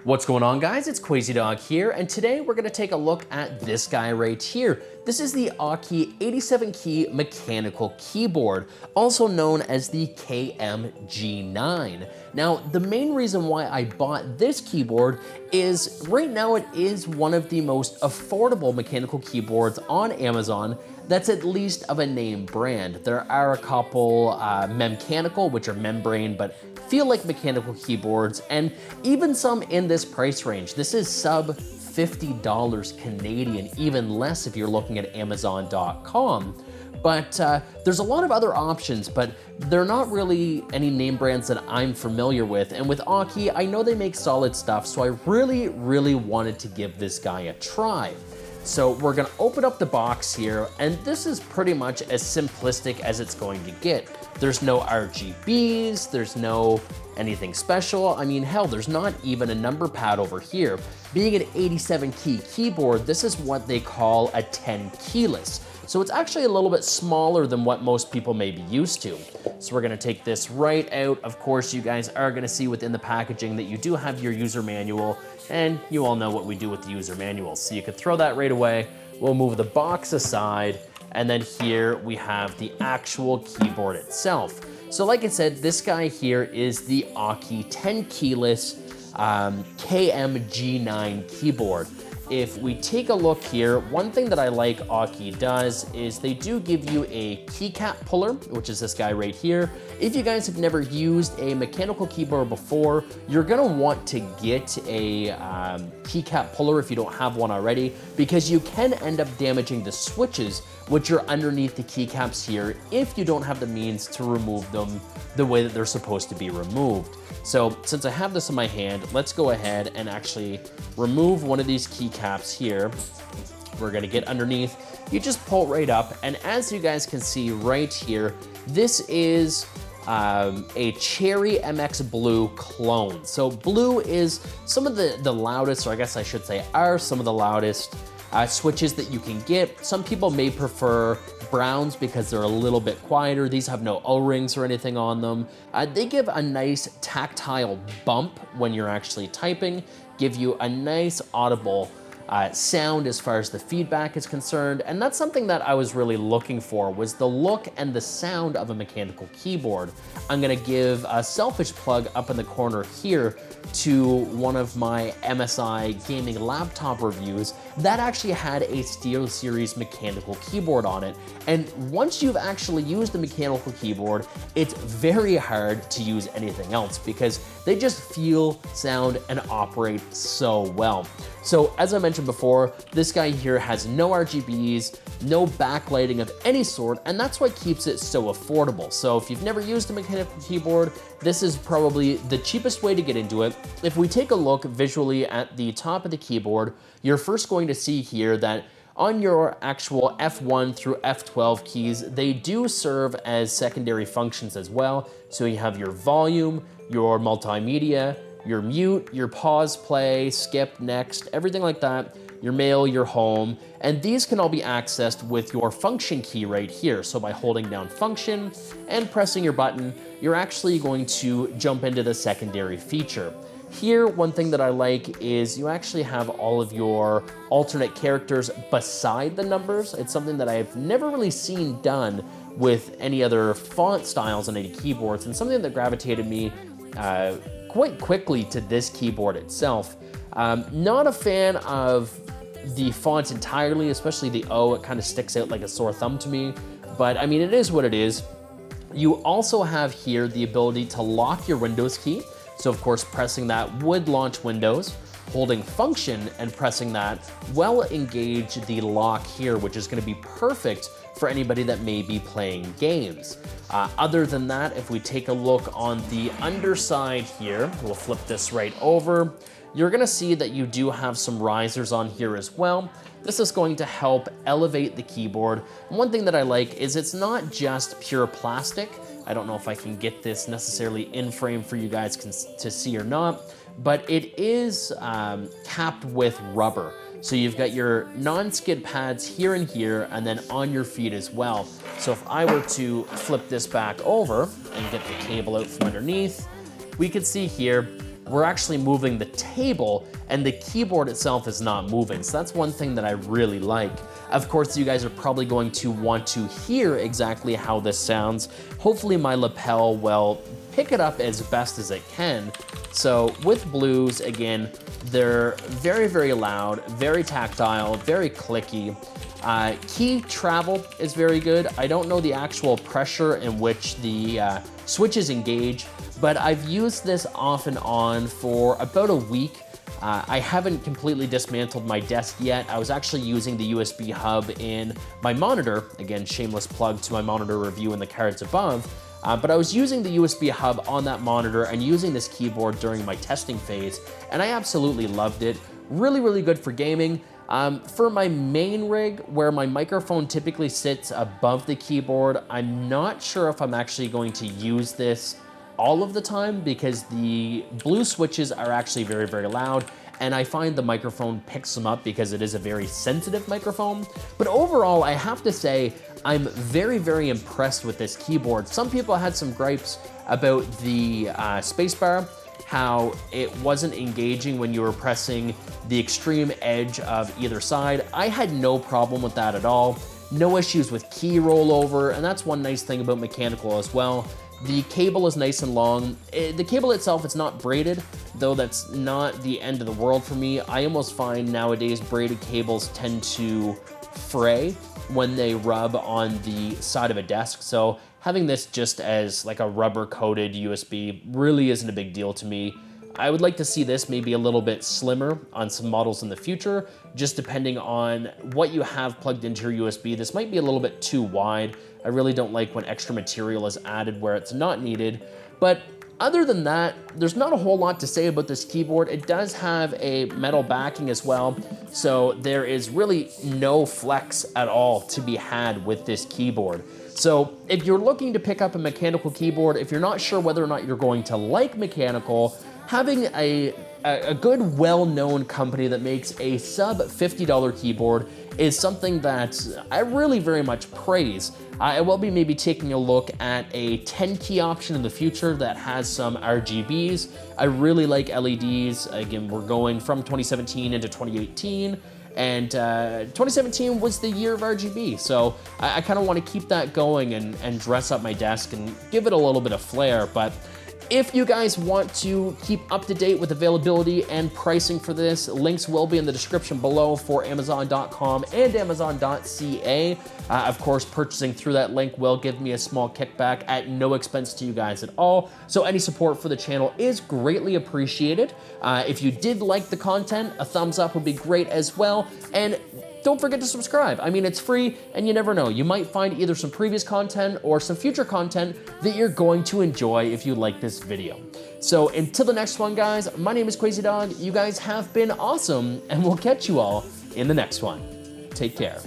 What's going on, guys? It's Quasi Dog here, and today we're gonna take a look at this guy right here. This is the AUKEY 87 key mechanical keyboard, also known as the KM-G9. Now, the main reason why I bought this keyboard is right now it is one of the most affordable mechanical keyboards on Amazon that's at least of a name brand. There are a couple Memcanical, which are membrane, but feel like mechanical keyboards, and even some in this price range. This is sub $50 Canadian, even less if you're looking at Amazon.com. But there's a lot of other options, but they're not really any name brands that I'm familiar with. And with AUKEY, I know they make solid stuff, so I really wanted to give this guy a try. So we're gonna open up the box here, and this is pretty much as simplistic as it's going to get. There's no RGBs, there's no anything special. I mean, hell, there's not even a number pad over here. Being an 87 key keyboard, this is what they call a 10 keyless. So it's actually a little bit smaller than what most people may be used to. So we're gonna take this right out. Of course, you guys are gonna see within the packaging that you do have your user manual, and you all know what we do with the user manual. So you could throw that right away. We'll move the box aside, and then here we have the actual keyboard itself. So like I said, this guy here is the AUKEY 10 keyless KM-G9 keyboard. If we take a look here, one thing that I like AUKEY does is they do give you a keycap puller, which is this guy right here. If you guys have never used a mechanical keyboard before, you're gonna want to get a keycap puller if you don't have one already, because you can end up damaging the switches, which are underneath the keycaps here, if you don't have the means to remove them the way that they're supposed to be removed. So since I have this in my hand, let's go ahead and actually remove one of these keycaps here. We're gonna get underneath. You just pull it right up, and as you guys can see right here, this is a Cherry MX Blue clone. So blue is some of the loudest, or I guess I should say are some of the loudest switches that you can get. Some people may prefer browns because they're a little bit quieter. These have no O-rings or anything on them. They give a nice tactile bump when you're actually typing, give you a nice audible sound as far as the feedback is concerned, and that's something that I was really looking for, was the look and the sound of a mechanical keyboard. I'm gonna give a selfish plug up in the corner here to one of my MSI gaming laptop reviews that actually had a SteelSeries mechanical keyboard on it. And once you've actually used the mechanical keyboard, it's very hard to use anything else because they just feel, sound, and operate so well. So as I mentioned before, this guy here has no RGBs, no backlighting of any sort, and that's what keeps it so affordable. So if you've never used a mechanical keyboard, this is probably the cheapest way to get into it. If we take a look visually at the top of the keyboard, you're first going to see here that on your actual F1 through F12 keys, they do serve as secondary functions as well. So you have your volume, your multimedia, your mute, your pause, play, skip, next, everything like that, your mail, your home, and these can all be accessed with your function key right here. So by holding down function and pressing your button, you're actually going to jump into the secondary feature. Here, one thing that I like is you actually have all of your alternate characters beside the numbers. It's something that I've never really seen done with any other font styles on any keyboards, and something that gravitated me quite quickly to this keyboard itself. Not a fan of the font entirely, especially the O. It kind of sticks out like a sore thumb to me, but I mean, it is what it is. You also have here the ability to lock your Windows key. So of course, pressing that would launch Windows. Holding function and pressing that will engage the lock here, which is gonna be perfect for anybody that may be playing games. Other than that, if we take a look on the underside here, we'll flip this right over, you're gonna see that you do have some risers on here as well. This is going to help elevate the keyboard. One thing that I like is it's not just pure plastic. I don't know if I can get this necessarily in frame for you guys to see or not, but it is capped with rubber. So you've got your non-skid pads here and here, and then on your feet as well. So if I were to flip this back over and get the cable out from underneath, we could see here we're actually moving the table and the keyboard itself is not moving. So that's one thing that I really like. Of course, you guys are probably going to want to hear exactly how this sounds. Hopefully my lapel will pick it up as best as it can. So with blues, again, they're very, very loud, very tactile, very clicky. Key travel is very good. I don't know the actual pressure in which the switches engage, but I've used this off and on for about a week. I haven't completely dismantled my desk yet. I was actually using the USB hub in my monitor. Again, shameless plug to my monitor review in the cards above. But I was using the USB hub on that monitor and using this keyboard during my testing phase, and I absolutely loved it. Really, really good for gaming. For my main rig, where my microphone typically sits above the keyboard, I'm not sure if I'm actually going to use this all of the time because the blue switches are actually very, very loud, and I find the microphone picks them up because it is a very sensitive microphone. But overall, I have to say, I'm very, very impressed with this keyboard. Some people had some gripes about the spacebar, how it wasn't engaging when you were pressing the extreme edge of either side. I had no problem with that at all. No issues with key rollover, and that's one nice thing about mechanical as well. The cable is nice and long. The cable itself, it's not braided, though that's not the end of the world for me. I almost find nowadays braided cables tend to fray when they rub on the side of a desk. So having this just as like a rubber coated USB really isn't a big deal to me. I would like to see this maybe a little bit slimmer on some models in the future, just depending on what you have plugged into your USB. This might be a little bit too wide. I really don't like when extra material is added where it's not needed. But other than that, there's not a whole lot to say about this keyboard. It does have a metal backing as well, so there is really no flex at all to be had with this keyboard. So if you're looking to pick up a mechanical keyboard, if you're not sure whether or not you're going to like mechanical, having a good, well-known company that makes a sub $50 keyboard is something that I really very much praise. I will be maybe taking a look at a 10 key option in the future that has some RGBs. I really like LEDs. Again, we're going from 2017 into 2018. And 2017 was the year of RGB, so I kind of want to keep that going and dress up my desk and give it a little bit of flair. But if you guys want to keep up to date with availability and pricing for this, links will be in the description below for Amazon.com and Amazon.ca. Of course, purchasing through that link will give me a small kickback at no expense to you guys at all. So any support for the channel is greatly appreciated. If you did like the content, a thumbs up would be great as well. And don't forget to subscribe. I mean, it's free, and you never know. You might find either some previous content or some future content that you're going to enjoy if you like this video. So until the next one, guys, my name is Crazy Dog. You guys have been awesome, and we'll catch you all in the next one. Take care.